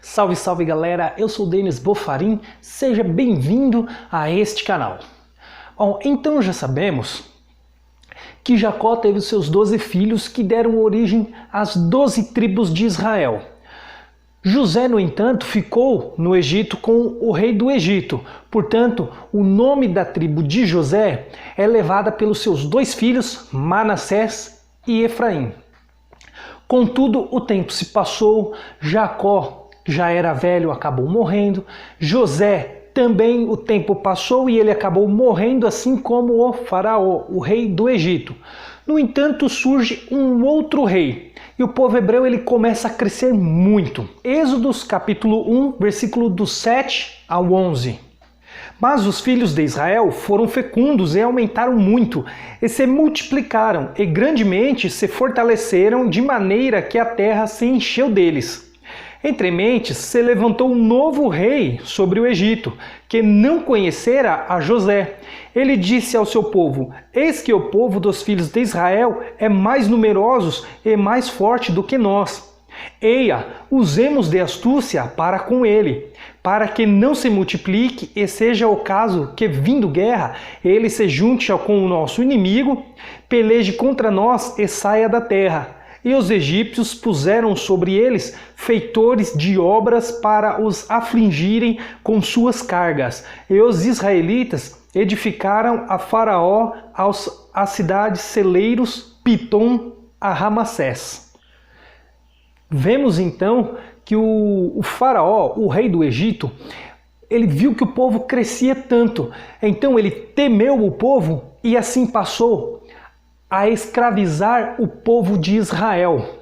Salve, salve galera, eu sou Denis Bofarin, seja bem-vindo a este canal. Bom, então já sabemos que Jacó teve os seus 12 filhos que deram origem às 12 tribos de Israel. José, no entanto, ficou no Egito com o rei do Egito. Portanto, o nome da tribo de José é levada pelos seus 2 filhos, Manassés e Efraim. Contudo, o tempo se passou, Jacó já era velho, acabou morrendo. José também, o tempo passou e ele acabou morrendo, assim como o faraó, o rei do Egito. No entanto, surge um outro rei e o povo hebreu ele começa a crescer muito. Êxodos capítulo 1, versículo do 7 ao 11. Mas os filhos de Israel foram fecundos e aumentaram muito, e se multiplicaram, e grandemente se fortaleceram, de maneira que a terra se encheu deles. Entre mentes se levantou um novo rei sobre o Egito, que não conhecera a José. Ele disse ao seu povo: eis que o povo dos filhos de Israel é mais numeroso e mais forte do que nós. Eia, usemos de astúcia para com ele, para que não se multiplique e seja o caso que, vindo guerra, ele se junte com o nosso inimigo, peleje contra nós e saia da terra. E os egípcios puseram sobre eles feitores de obras para os afligirem com suas cargas. E os israelitas edificaram a Faraó as cidades celeiros, Pitom, a Ramassés. Vemos então que o faraó, o rei do Egito, ele viu que o povo crescia tanto. Então ele temeu o povo e assim passou a escravizar o povo de Israel.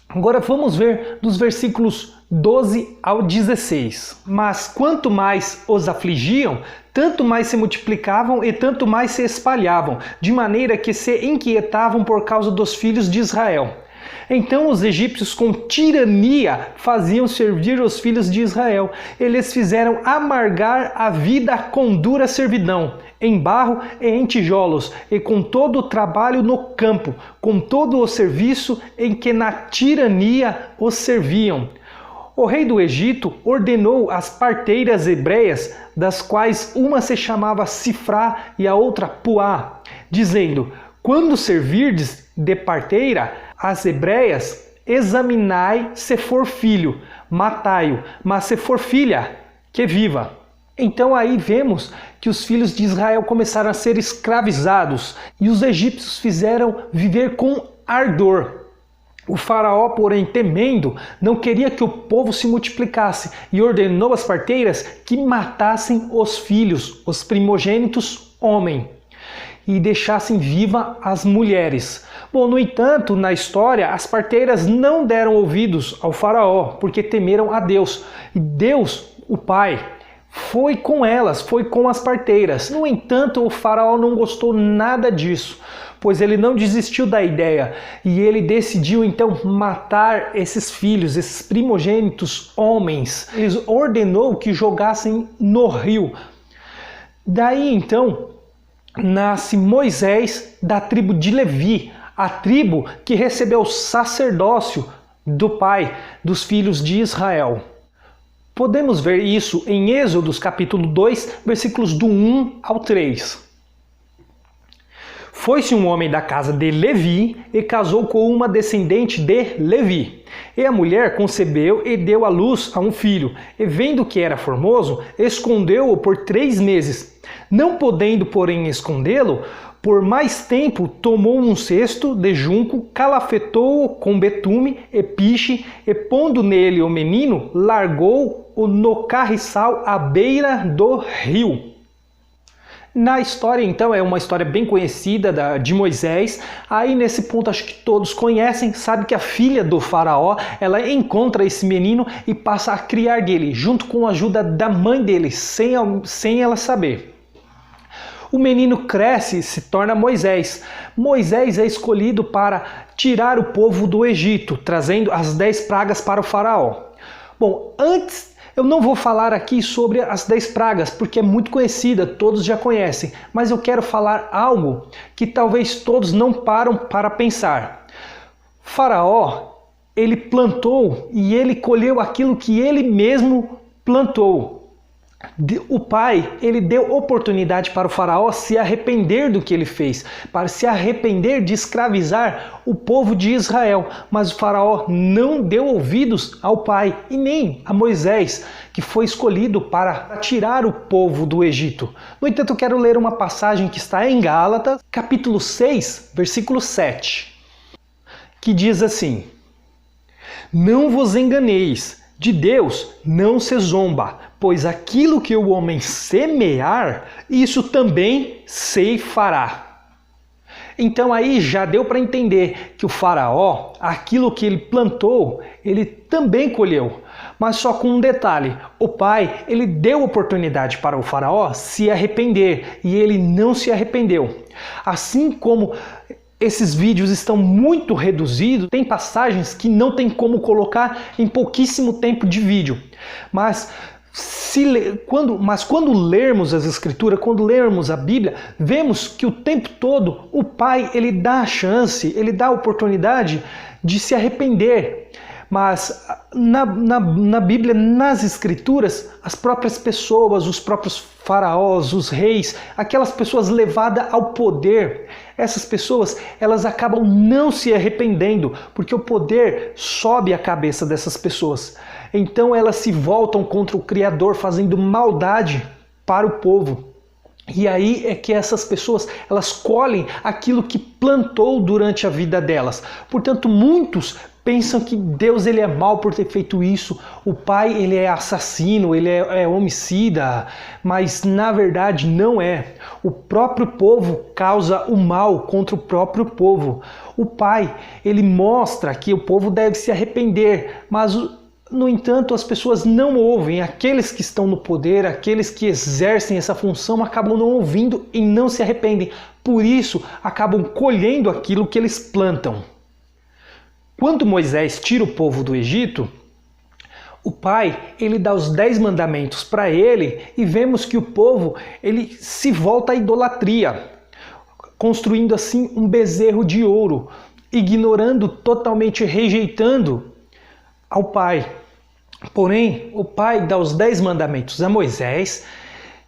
Agora vamos ver dos versículos 12 ao 16. Mas quanto mais os afligiam, tanto mais se multiplicavam e tanto mais se espalhavam, de maneira que se inquietavam por causa dos filhos de Israel. Então os egípcios com tirania faziam servir os filhos de Israel. Eles fizeram amargar a vida com dura servidão, em barro e em tijolos, e com todo o trabalho no campo, com todo o serviço em que na tirania os serviam. O rei do Egito ordenou as parteiras hebreias, das quais uma se chamava Sifrá e a outra Puá, dizendo: quando servirdes de parteira as hebreias, examinai se for filho, matai-o, mas se for filha, que viva. Então aí vemos que os filhos de Israel começaram a ser escravizados e os egípcios fizeram viver com ardor. O faraó, porém, temendo, não queria que o povo se multiplicasse e ordenou às parteiras que matassem os filhos, os primogênitos homem, e deixassem viva as mulheres. Bom, no entanto, na história, as parteiras não deram ouvidos ao faraó, porque temeram a Deus. E Deus, o Pai, foi com elas, foi com as parteiras. No entanto, o faraó não gostou nada disso, pois ele não desistiu da ideia. E ele decidiu então matar esses filhos, esses primogênitos homens. Ele ordenou que jogassem no rio. Daí então nasce Moisés da tribo de Levi, a tribo que recebeu o sacerdócio do pai dos filhos de Israel. Podemos ver isso em Êxodos capítulo 2, versículos do 1 ao 3. Foi-se um homem da casa de Levi e casou com uma descendente de Levi. E a mulher concebeu e deu à luz a um filho. E vendo que era formoso, escondeu-o por 3 meses. Não podendo, porém, escondê-lo, por mais tempo tomou um cesto de junco, calafetou-o com betume e piche, e pondo nele o menino, largou-o no carriçal à beira do rio. Na história, então, é uma história bem conhecida de Moisés. Aí, nesse ponto, acho que todos conhecem, sabe que a filha do faraó, ela encontra esse menino e passa a criar dele, junto com a ajuda da mãe dele, sem ela saber. O menino cresce e se torna Moisés. Moisés é escolhido para tirar o povo do Egito, trazendo as 10 pragas para o faraó. Bom, antes eu não vou falar aqui sobre as 10 pragas, porque é muito conhecida, todos já conhecem. Mas eu quero falar algo que talvez todos não param para pensar. Faraó, ele plantou e ele colheu aquilo que ele mesmo plantou. O pai, ele deu oportunidade para o faraó se arrepender do que ele fez, para se arrepender de escravizar o povo de Israel. Mas o faraó não deu ouvidos ao pai e nem a Moisés, que foi escolhido para tirar o povo do Egito. No entanto, eu quero ler uma passagem que está em Gálatas, capítulo 6, versículo 7, que diz assim: Não vos enganeis, de Deus não se zomba, pois aquilo que o homem semear, isso também ceifará. Então aí já deu para entender que o faraó, aquilo que ele plantou, ele também colheu. Mas só com um detalhe, o pai, ele deu oportunidade para o faraó se arrepender e ele não se arrependeu. Assim como esses vídeos estão muito reduzidos, tem passagens que não tem como colocar em pouquíssimo tempo de vídeo. Mas quando lermos as Escrituras, quando lermos a Bíblia, vemos que o tempo todo o Pai, ele dá a chance, ele dá a oportunidade de se arrepender. Mas na Bíblia, nas Escrituras, as próprias pessoas, os próprios faraós, os reis, aquelas pessoas levadas ao poder, essas pessoas, elas acabam não se arrependendo, porque o poder sobe a cabeça dessas pessoas. Então elas se voltam contra o Criador, fazendo maldade para o povo. E aí é que essas pessoas, elas colhem aquilo que plantou durante a vida delas. Portanto, muitos pensam que Deus, ele é mau por ter feito isso, o pai, ele é assassino, ele é homicida, mas na verdade não é. O próprio povo causa o mal contra o próprio povo. O pai, ele mostra que o povo deve se arrepender, mas no entanto, as pessoas não ouvem. Aqueles que estão no poder, aqueles que exercem essa função, acabam não ouvindo e não se arrependem. Por isso, acabam colhendo aquilo que eles plantam. Quando Moisés tira o povo do Egito, o pai, ele dá os 10 mandamentos para ele e vemos que o povo, ele se volta à idolatria, construindo assim um bezerro de ouro, ignorando, totalmente rejeitando ao pai. Porém, o pai dá os 10 mandamentos a Moisés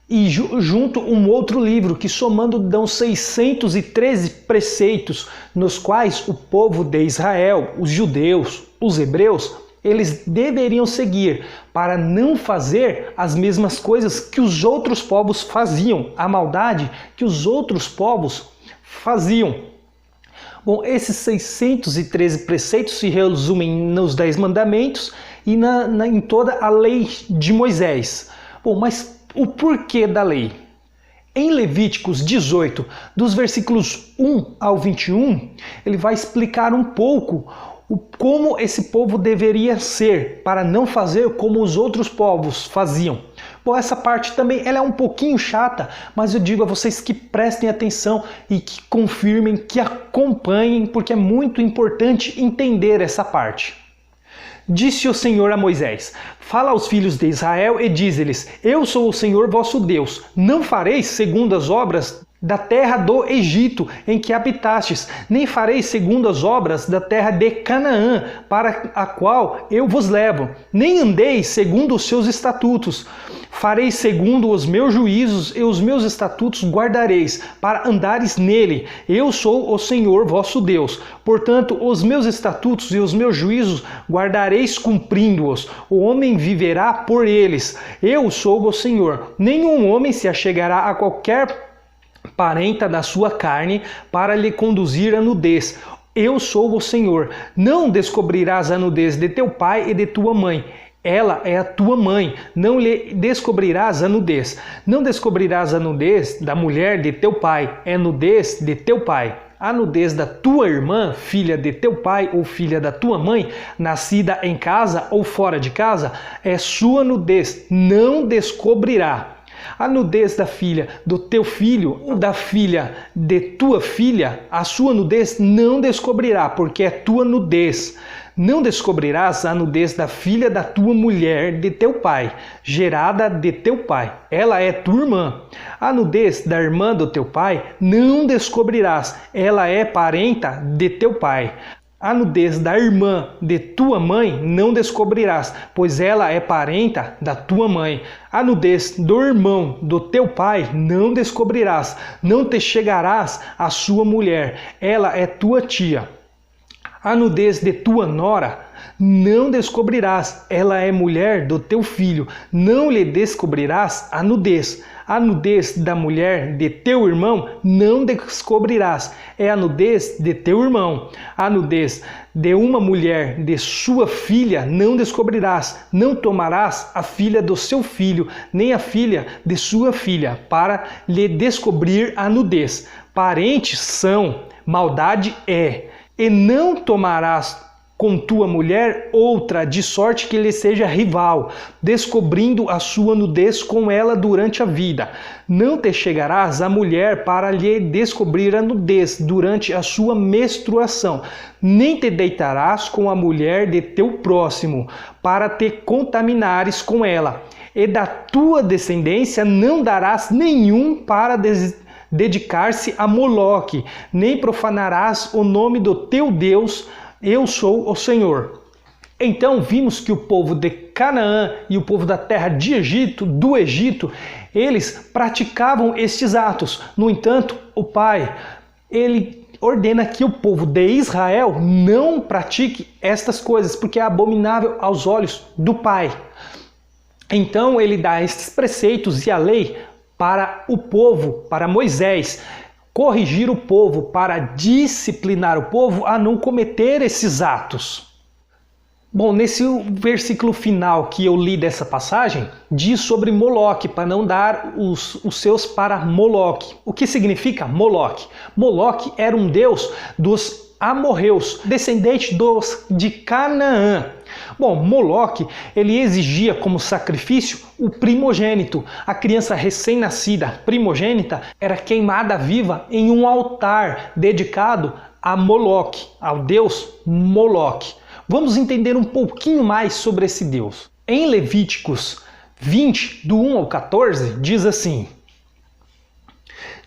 e junto um outro livro que somando dão 613 preceitos nos quais o povo de Israel, os judeus, os hebreus, eles deveriam seguir para não fazer as mesmas coisas que os outros povos faziam, a maldade que os outros povos faziam. Bom, esses 613 preceitos se resumem nos 10 mandamentos e em toda a lei de Moisés. Bom, mas o porquê da lei? Em Levíticos 18, dos versículos 1 ao 21, ele vai explicar um pouco como esse povo deveria ser, para não fazer como os outros povos faziam. Bom, essa parte também ela é um pouquinho chata, mas eu digo a vocês que prestem atenção e que confirmem, que acompanhem, porque é muito importante entender essa parte. Disse o Senhor a Moisés: Fala aos filhos de Israel e dize-lhes: Eu sou o Senhor vosso Deus. Não fareis segundo as obras da terra do Egito, em que habitastes, nem fareis segundo as obras da terra de Canaã, para a qual eu vos levo, nem andeis segundo os seus estatutos. Fareis segundo os meus juízos e os meus estatutos guardareis, para andares nele. Eu sou o Senhor vosso Deus. Portanto, os meus estatutos e os meus juízos guardareis cumprindo-os. O homem viverá por eles. Eu sou o Senhor. Nenhum homem se achegará a qualquer parenta da sua carne para lhe conduzir a nudez. Eu sou o Senhor. Não descobrirás a nudez de teu pai e de tua mãe. Ela é a tua mãe. Não lhe descobrirás a nudez. Não descobrirás a nudez da mulher de teu pai. É nudez de teu pai. A nudez da tua irmã, filha de teu pai ou filha da tua mãe, nascida em casa ou fora de casa, é sua nudez. Não descobrirá. A nudez da filha do teu filho ou da filha de tua filha, a sua nudez não descobrirá, porque é tua nudez. Não descobrirás a nudez da filha da tua mulher de teu pai, gerada de teu pai. Ela é tua irmã. A nudez da irmã do teu pai não descobrirás. Ela é parenta de teu pai. A nudez da irmã de tua mãe não descobrirás, pois ela é parenta da tua mãe. A nudez do irmão do teu pai não descobrirás, não te chegarás à sua mulher, ela é tua tia. A nudez de tua nora não descobrirás, ela é mulher do teu filho, não lhe descobrirás a nudez. A nudez da mulher de teu irmão não descobrirás, é a nudez de teu irmão. A nudez de uma mulher de sua filha não descobrirás, não tomarás a filha do seu filho, nem a filha de sua filha, para lhe descobrir a nudez. Parentes são, maldade é, e não tomarás com tua mulher outra, de sorte que lhe seja rival, descobrindo a sua nudez com ela durante a vida. Não te chegarás à mulher para lhe descobrir a nudez durante a sua menstruação, nem te deitarás com a mulher de teu próximo, para te contaminares com ela. E da tua descendência não darás nenhum para dedicar-se a Moloque, nem profanarás o nome do teu Deus. Eu sou o Senhor. Então vimos que o povo de Canaã e o povo da terra de Egito, do Egito, eles praticavam estes atos. No entanto, o Pai, ele ordena que o povo de Israel não pratique estas coisas, porque é abominável aos olhos do Pai. Então ele dá estes preceitos e a lei para o povo, para Moisés, corrigir o povo, para disciplinar o povo a não cometer esses atos. Bom, nesse versículo final que eu li dessa passagem, diz sobre Moloque, para não dar os seus para Moloque. O que significa Moloque? Moloque era um deus dos amorreus, descendente de Canaã. Bom, Moloque, ele exigia como sacrifício o primogênito. A criança recém-nascida, primogênita, era queimada viva em um altar dedicado a Moloque, ao deus Moloque. Vamos entender um pouquinho mais sobre esse deus. Em Levíticos 20, do 1 ao 14, diz assim: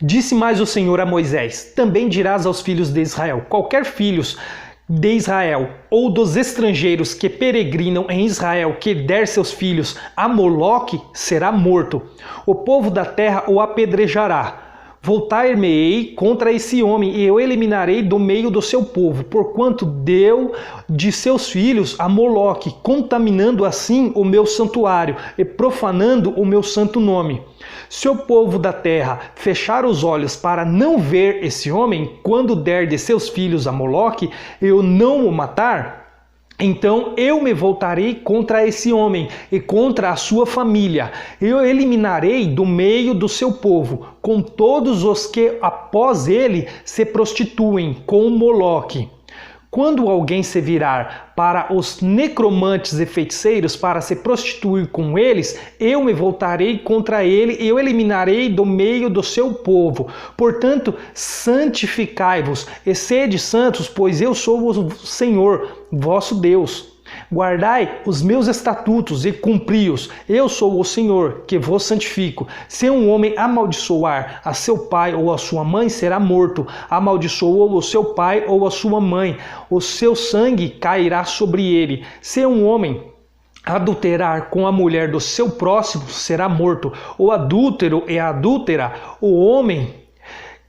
Disse mais o Senhor a Moisés: Também dirás aos filhos de Israel: Qualquer filhos de Israel ou dos estrangeiros que peregrinam em Israel que der seus filhos a Moloque será morto. O povo da terra o apedrejará. Voltar-me-ei contra esse homem, e eu eliminarei do meio do seu povo, porquanto deu de seus filhos a Moloque, contaminando assim o meu santuário e profanando o meu santo nome. Se o povo da terra fechar os olhos para não ver esse homem, quando der de seus filhos a Moloque, eu não o matar, então eu me voltarei contra esse homem e contra a sua família. Eu eliminarei do meio do seu povo, com todos os que após ele se prostituem com Moloque. Quando alguém se virar para os necromantes e feiticeiros para se prostituir com eles, eu me voltarei contra ele e eu eliminarei do meio do seu povo. Portanto, santificai-vos e sede santos, pois eu sou o Senhor, vosso Deus. Guardai os meus estatutos e cumpri-os. Eu sou o Senhor, que vos santifico. Se um homem amaldiçoar a seu pai ou a sua mãe, será morto. Amaldiçoou o seu pai ou a sua mãe, o seu sangue cairá sobre ele. Se um homem adulterar com a mulher do seu próximo, será morto. O adúltero e a adúltera, o homem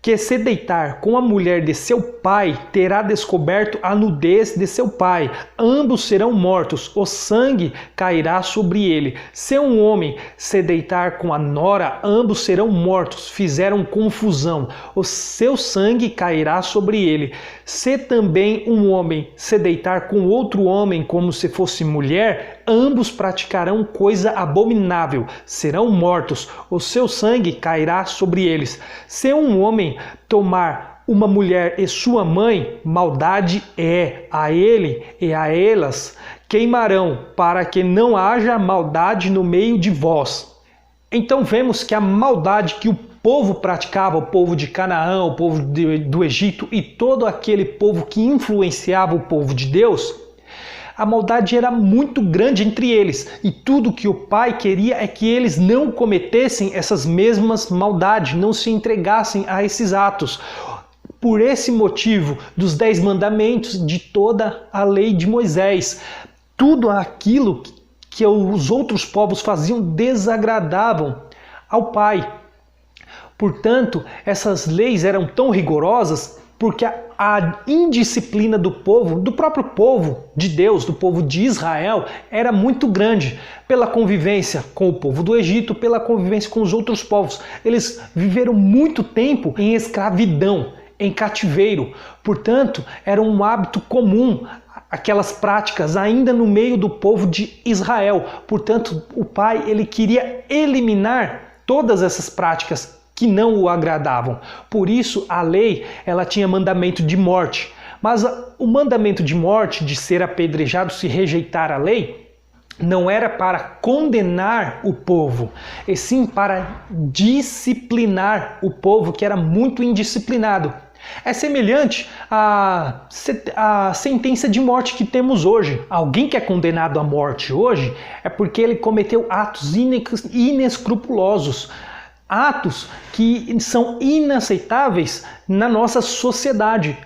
que se deitar com a mulher de seu pai terá descoberto a nudez de seu pai. Ambos serão mortos, o sangue cairá sobre ele. Se um homem se deitar com a nora, ambos serão mortos, fizeram confusão, o seu sangue cairá sobre ele. Se também um homem se deitar com outro homem como se fosse mulher, ambos praticarão coisa abominável, serão mortos, o seu sangue cairá sobre eles. Se um homem tomar uma mulher e sua mãe, maldade é, a ele e a elas queimarão, para que não haja maldade no meio de vós. Então vemos que a maldade que o povo praticava, o povo de Canaã, o povo do Egito e todo aquele povo que influenciava o povo de Deus, a maldade era muito grande entre eles, e tudo que o Pai queria é que eles não cometessem essas mesmas maldades, não se entregassem a esses atos. por esse motivo dos 10 mandamentos, de toda a lei de Moisés. Tudo aquilo que os outros povos faziam desagradavam ao Pai. Portanto, essas leis eram tão rigorosas porque a indisciplina do povo, do próprio povo de Deus, do povo de Israel, era muito grande pela convivência com o povo do Egito, pela convivência com os outros povos. Eles viveram muito tempo em escravidão, em cativeiro. Portanto, era um hábito comum aquelas práticas ainda no meio do povo de Israel. Portanto, o pai ele queria eliminar todas essas práticas que não o agradavam. Por isso, a lei ela tinha mandamento de morte. Mas o mandamento de morte, de ser apedrejado se rejeitar a lei, não era para condenar o povo, e sim para disciplinar o povo que era muito indisciplinado. É semelhante à sentença de morte que temos hoje. Alguém que é condenado à morte hoje é porque ele cometeu atos inescrupulosos, atos que são inaceitáveis na nossa sociedade.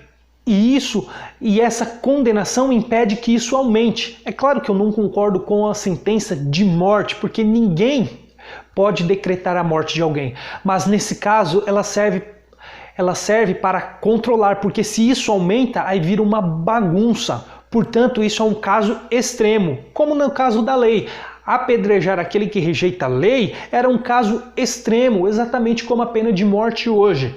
E essa condenação impede que isso aumente. É claro que eu não concordo com a sentença de morte, porque ninguém pode decretar a morte de alguém. Mas nesse caso ela serve para controlar, porque se isso aumenta, aí vira uma bagunça. Portanto, isso é um caso extremo, como no caso da lei. Apedrejar aquele que rejeita a lei era um caso extremo, exatamente como a pena de morte hoje.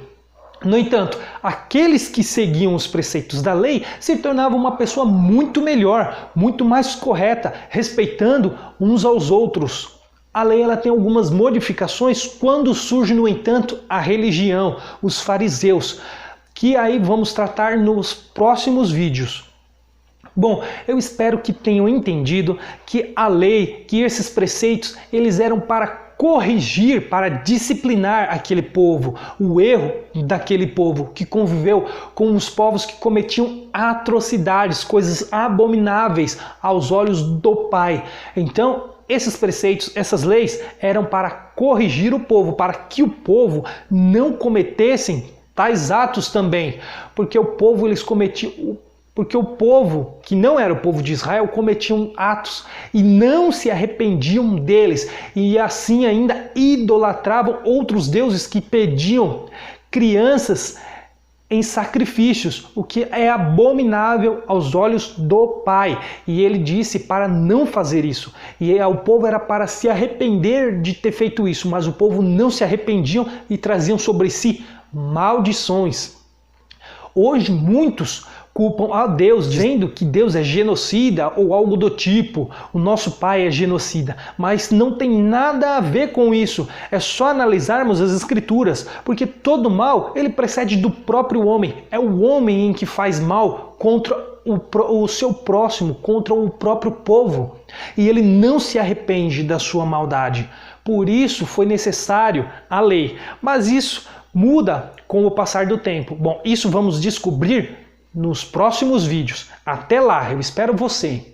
No entanto, aqueles que seguiam os preceitos da lei se tornavam uma pessoa muito melhor, muito mais correta, respeitando uns aos outros. A lei ela tem algumas modificações quando surge, no entanto, a religião, os fariseus, que aí vamos tratar nos próximos vídeos. Bom, eu espero que tenham entendido que a lei, que esses preceitos, eles eram para corrigir, para disciplinar aquele povo, o erro daquele povo que conviveu com os povos que cometiam atrocidades, coisas abomináveis aos olhos do Pai. Então, esses preceitos, essas leis eram para corrigir o povo, para que o povo não cometessem tais atos também, porque o povo que não era o povo de Israel cometiam atos e não se arrependiam deles, e assim ainda idolatravam outros deuses que pediam crianças em sacrifícios, o que é abominável aos olhos do Pai. E ele disse para não fazer isso. E o povo era para se arrepender de ter feito isso, mas o povo não se arrependiam e traziam sobre si maldições. Hoje muitos culpam a Deus, dizendo que Deus é genocida ou algo do tipo, o nosso Pai é genocida, mas não tem nada a ver com isso. É só analisarmos as Escrituras, porque todo mal ele precede do próprio homem. É o homem em que faz mal contra o seu próximo, contra o próprio povo, e ele não se arrepende da sua maldade. Por isso foi necessário a lei, mas isso muda com o passar do tempo. Bom, isso vamos descobrir nos próximos vídeos. Até lá, eu espero você!